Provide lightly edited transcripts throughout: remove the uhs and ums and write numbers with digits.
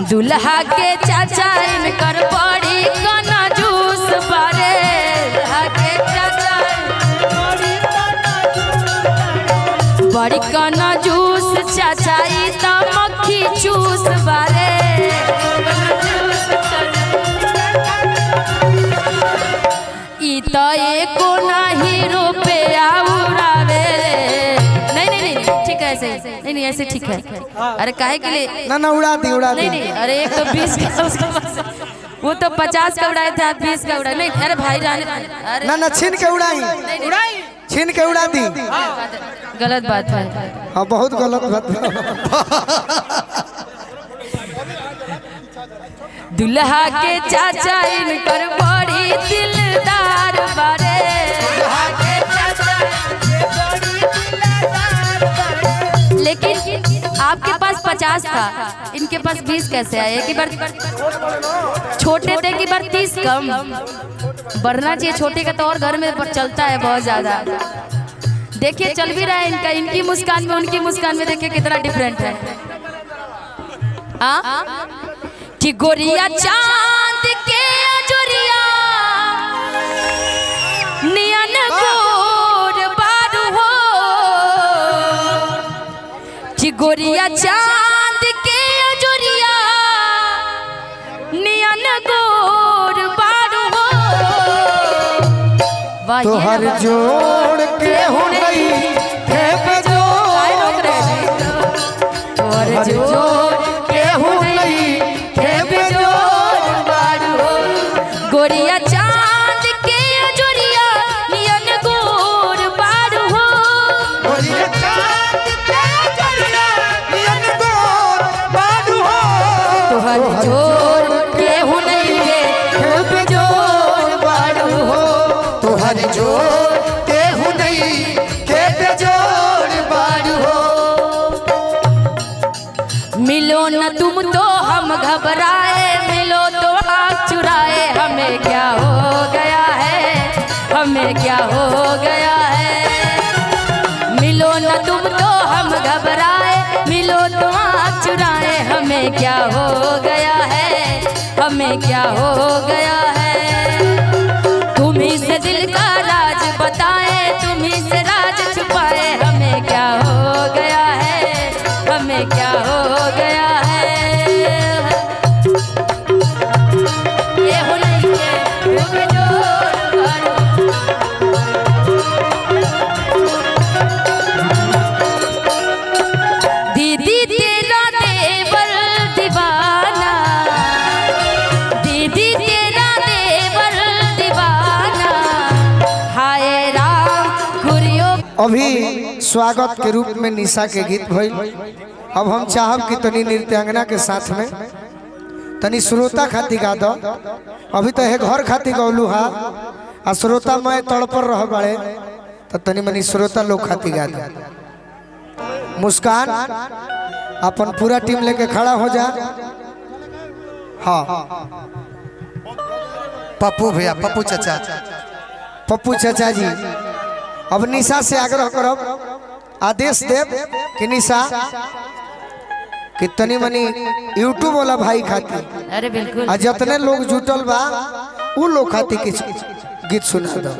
दुल्हा के चाचा इनकर बड़ी कना जूस बारे। दुल्हा के चाचा बड़ी कना जूस चाचा ई त मक्खी चूस बारे। ई त एको नाही रुपया उड़ावे। नहीं ठीक है ऐसे नहीं ऐसे ठीक है। अरे काहे के लिए ना उड़ा दी नहीं अरे एक तो 20 का उसका वो तो 50 का उड़ाए थे, आप 20 का उड़ाए। नहीं अरे भाई जाने ना छीन के उड़ाई छीन के उड़ा दी। गलत बात है। हाँ बहुत गलत बात। दुल्हा के चाचा इनकर बड़ी दिलदार बारे। लेकिन आपके पास 50 था, इनके पास 20 कैसे आए? एक बार छोटे थे कि बार 30 कम बढ़ना चाहिए। छोटे का तो और घर में चलता है बहुत ज्यादा। देखिए चल भी रहा है इनका, इनकी मुस्कान में उनकी मुस्कान में देखिए कितना डिफरेंट है। कि गोरिया चांद के अजोरिया नियन गोर बारू हो। कि गोरिया चांद के अजोरिया नियन गोर बारू हो। तो हर जोड़ के हो नहीं है बेजोड़। तो हर जोड़ के हो नहीं है बेजोड़ बारू हो। गोरिया चांद के अजोरिया नियन गोर बारू हो। गोरिया चांद के अजोरिया नियन गोर बारू हो। तो हर जोड़ के हो नहीं है बेजोड़ बारू हो। तो हर जोड़ के हो नहीं के बेजोड़ बारू हो। मिलो न तुम तो हम घबराए, मिलो तो आँख चुराए। हमें क्या हो गया है, हमें क्या हो गया है। मिलो न तुम तो हम घबराए, मिलो तो आँख चुराए। हमें क्या हो गया है, हमें क्या हो गया है। तुम्ही से दिल का राज बताए, तुम्ही से राज छुपाए। हमें क्या हो गया है, हमें क्या हो गया है। ये हो नहीं है वो बेजोड़ बारू। दीदी तेरा देवर दीवाना, दीदी तेरा देवर दीवाना। हाय राम गुरियो। अभी स्वागत के रूप में निशा के गीत भइल। अब हम चाहब कि तनी नृत्यांगना के साथ में तनी श्रोता खाती गा दो। अभी तो है घर खाती गौलू हा आ श्रोता मैं तड़पर रह बड़े तो तनी मनी श्रोता लोग खाती गा दो। मुस्कान अपन पूरा टीम लेके खड़ा हो जा। हाँ पप्पू भैया, पप्पू चाचा, पप्पू चाचा जी अब निशा से आग्रह करब, आदेश देव कि निशा कि तनी मनी यूट्यूब वाला भाई खाती अरे बिल्कुल आ जितने लोग जुटल बा उ लोग खाती किस गीत सुना दो।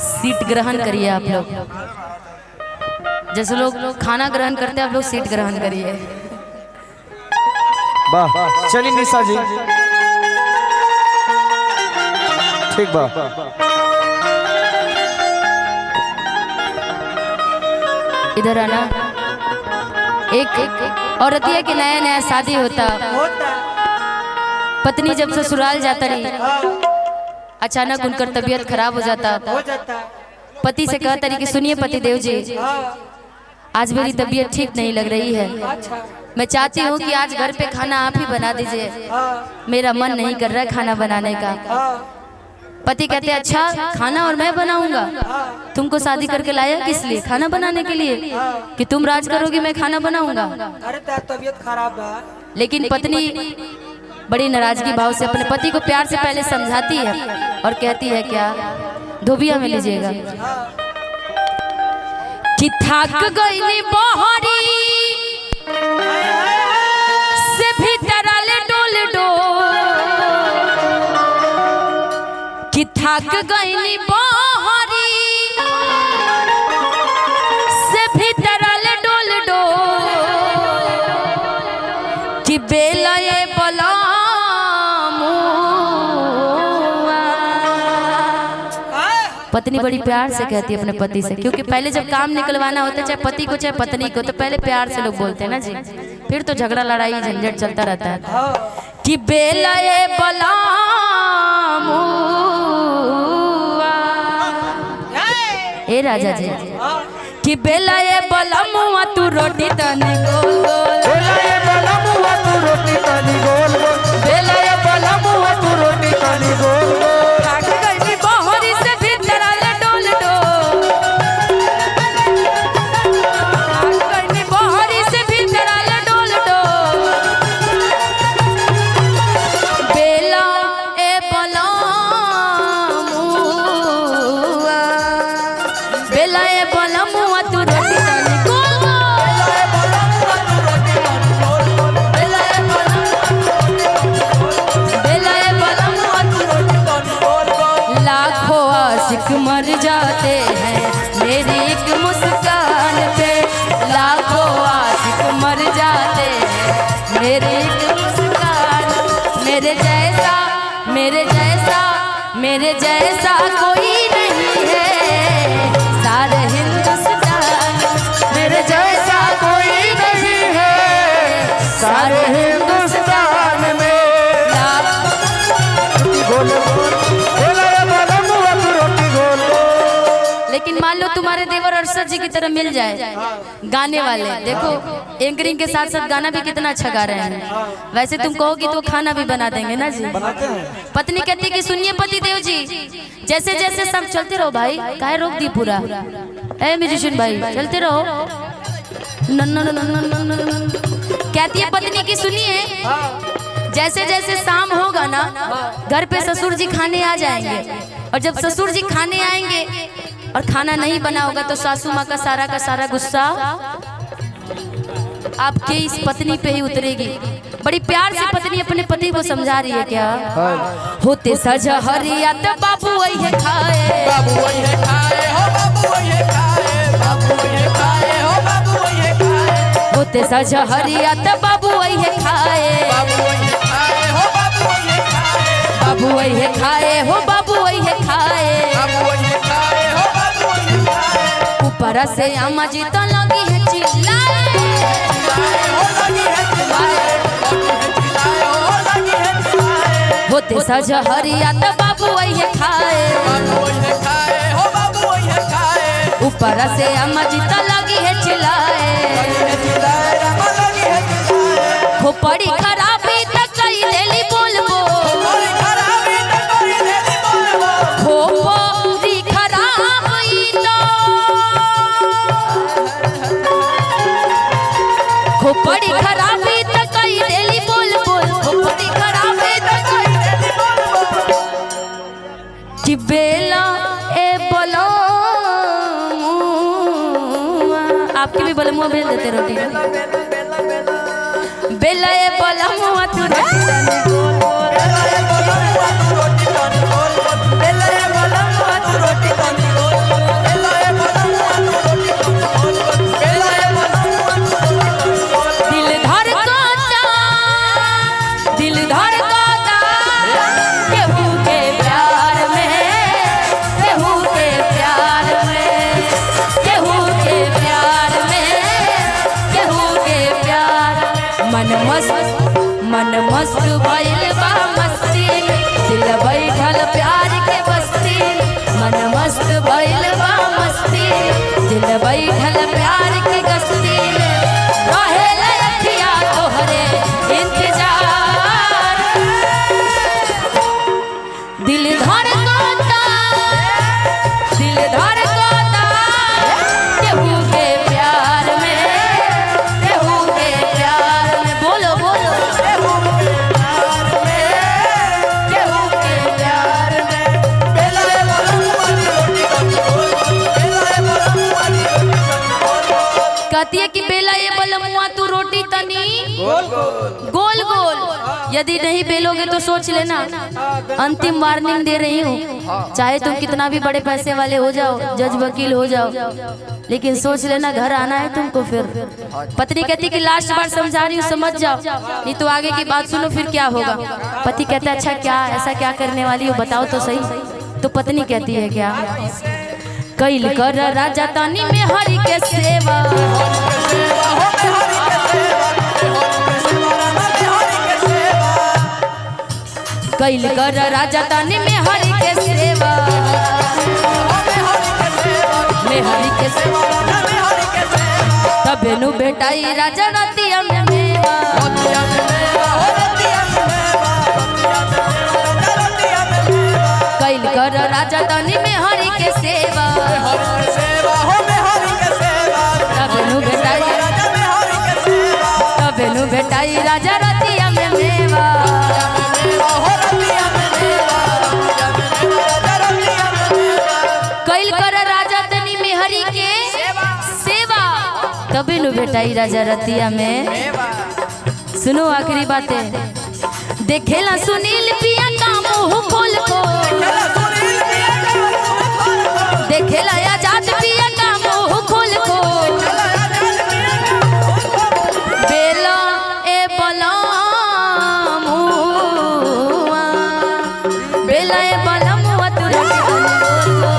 सीट ग्रहण करिए आप लोग। जैसे लोग खाना ग्रहण करते हैं आप लोग सीट ग्रहण करिए। वाह चलिए निशा जी ठीक बा। इधर आना। एक औरत है कि नया नया शादी होता, पत्नी जब ससुराल जाता रही, अचानक उनकर तबीयत खराब हो जाता। पति से कहता रही कि सुनिए पति देव जी, आज मेरी तबीयत ठीक नहीं लग रही है। मैं चाहती हूँ कि आज घर पे खाना आप ही बना दीजिए, मेरा मन नहीं कर रहा है खाना बनाने का। पति कहते हैं अच्छा खाना और मैं बनाऊंगा? तुमको शादी करके लाया किस लिए? खाना बनाने के लिए कि तुम राज करोगी मैं खाना बनाऊंगा? अरे तबीयत खराब है। लेकिन पत्नी बड़ी नाराजगी भाव से अपने पति को प्यार से पहले समझाती है और कहती है क्या, धोबिया में लीजिएगा कि थक गई बहरी से थक गईनी बहरी से भीतरल डोल कि बेलये पत्नी बड़ी प्यार से कहती है अपने पति से, क्योंकि पहले जब काम निकलवाना होता है चाहे पति को चाहे पत्नी को, तो पहले प्यार से लोग बोलते हैं ना जी, फिर तो झगड़ा लड़ाई झंझट चलता रहता है कि बेलये बलामुआ ए राजा जी कि बेलये बलामुआ तू रोटी तनी गोल गोल, बेलये बलामुआ तू रोटी तनी गोल गोल, बेलये बलामुआ तू रोटी तनी गोल गोल। मर जाते हैं मेरी एक मुस्कान पे, लाखों आशिक मर जाते हैं मेरी एक मुस्कान, मेरे जैसा मेरे जैसा मेरे जैसा कोई नहीं है सारे हिंदुस्तान, मेरे जैसा कोई नहीं है सारे हिंदुस्तान में। लेकिन मान लो तुम्हारे देवर अरशद जी की तरह मिल जाए गाने वाले, देखो एंकरिंग के साथ साथ गाना भी कितना अच्छा गा रहे हैं, वैसे तुम कहोगी तो खाना भी बना देंगे ना जी। पत्नी कहती कि सुनिए पति देव जी, जैसे जैसे सब चलते रहो भाई, काहे रोक दी पूरा, ए म्यूजिशियन भाई चलते रहो, कहती है पत्नी की सुनिए, जैसे जैसे शाम होगा ना घर पे ससुर जी खाने आ जाएंगे, और जब ससुर जी खाने आएंगे और खाना नहीं बना होगा तो सासू माँ का सारा गुस्सा आपके इस पत्नी पे ही उतरेगी। बड़ी प्यार से पत्नी अपने पति को समझा रही है क्या, होते सजा हरिया तो बाबू वही खाए, बाबू वही खाए हो बाबू वही खाए, बाबू वही खाए हो बाबू वही खाए, होते सजा हरिया तो बाबू वही खाए, बाबू वही खाए हो बाबू वही खाए, बाबू वही खाए हो बाबू वही खाए, बाबू वही खाए हो बाबू वही खाए, ऊपर से अम्मा जी तो लगी है चिल्लाए, होते सजा हरिया तो बाबू वही खाए, ऊपर से अम्मा जी तो लगी है चिल्लाए, खोपड़ी खराबी तक कई लेली बोलबो, खोपड़ी खराबी तक कई लेली बोलबो, खोपड़ी खराबी तो खोपड़ी खराबी तक कई लेली बोलबो, खोपड़ी खराबी तक कई लेली बोलबो, कि बेला ए बोलो आपके भी बलमुआ बेल देते रोटी, बेला ए बलमुआ तू रोटी तनी गोल गोल, बेला ए बलमुआ तू रोटी तनी गोल गोल, बेला ए बलमुआ तू रोटी तनी गोल गोल, बेला ए बलमुआ तू रोटी तनी गोल गोल, बेला ए बलमुआ तू रोटी तनी गोल गोल। दिल धड़कता केहू के प्यार में, केहू के प्यार में, केहू के प्यार में, केहू के प्यार, मन मस्त भइल बा मस्ती, दिल बैठल प्यार के बस्ती, मन मस्त भइल बा मस्ती, दिल बैठल प्यार के गस्ती, रहे लखिया तोहरे इंतजार, दिल धड़कता केहू के प्यार में, केहू के प्यार में, बोलो बोलो केहू के प्यार में, केहू के प्यार में, बेला ए बलमुआ तू रोटी तनी गोल गोल, बेला ए बलमुआ तू रोटी तनी गोल गोल, कहती है कि बेला ए बलमुआ तू रोटी तनी गोल गोल। यदि नहीं बेलोगे तो सोच लेना, अंतिम वार्निंग दे रही हूँ। चाहे तुम कितना भी बड़े पैसे वाले हो जाओ, जज वकील हो जाओ, लेकिन सोच लेना घर आना है तुमको। फिर पत्नी कहती कि लास्ट बार समझा रही हूँ, समझ जाओ, नहीं तो आगे की बात सुनो फिर क्या होगा। पति कहता है अच्छा क्या, ऐसा क्या करने वाली हो बताओ तो सही। तो पत्नी कहती है क्या, कैल कर राजा तानी में हरि के सेवा, कैल कर राजा तानी में हरि के सेवा, में हरि के सेवा, तबे नु बेटाई राजा रतिया में मेवा। कैल कर राजा तानी में हरि के सेवा, तबे नु बेटाई राजा रतिया में मेवा। कैल कर राजा तनी में हरि के सेवा, तबे नु बेटाई राजा रतिया में। सुनो आखिरी बातें, देखेला सुनील पिया का मुंह खोल को, देखेला आजाद पिया का मुंह खोल को, बेला ए बलमुआ, बेला ए बलमुआ तू रट बोल बोल।